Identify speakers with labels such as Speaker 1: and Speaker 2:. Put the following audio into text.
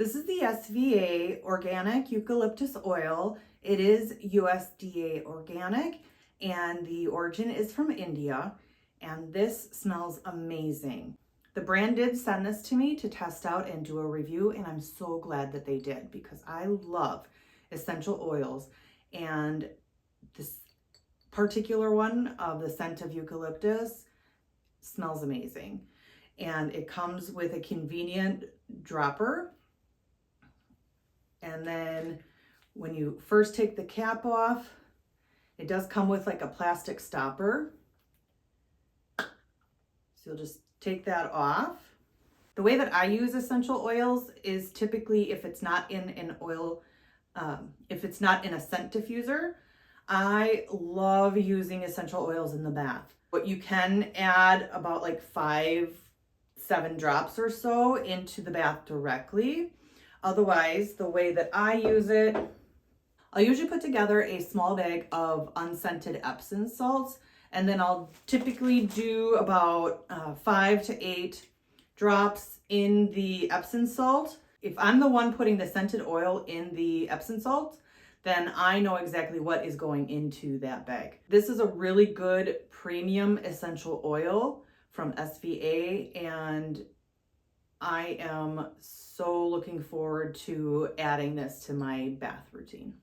Speaker 1: This is the SVA Organic Eucalyptus Oil. It is USDA organic and the origin is from India, and this smells amazing. The brand did send this to me to test out and do a review, and I'm so glad that they did because I love essential oils, and this particular one of the scent of eucalyptus smells amazing. And it comes with a convenient dropper. And then when you first take the cap off, it does come with like a plastic stopper. So you'll just take that off. The way that I use essential oils is typically if it's not in an oil, if it's not in a scent diffuser, I love using essential oils in the bath. But you can add about like 5-7 drops or so into the bath directly. Otherwise, the way that I use it, I'll usually put together a small bag of unscented Epsom salts, and then I'll typically do about 5 to 8 drops in the Epsom salt. If I'm the one putting the scented oil in the Epsom salt, then I know exactly what is going into that bag. This is a really good premium essential oil from SVA, and I am so looking forward to adding this to my bath routine.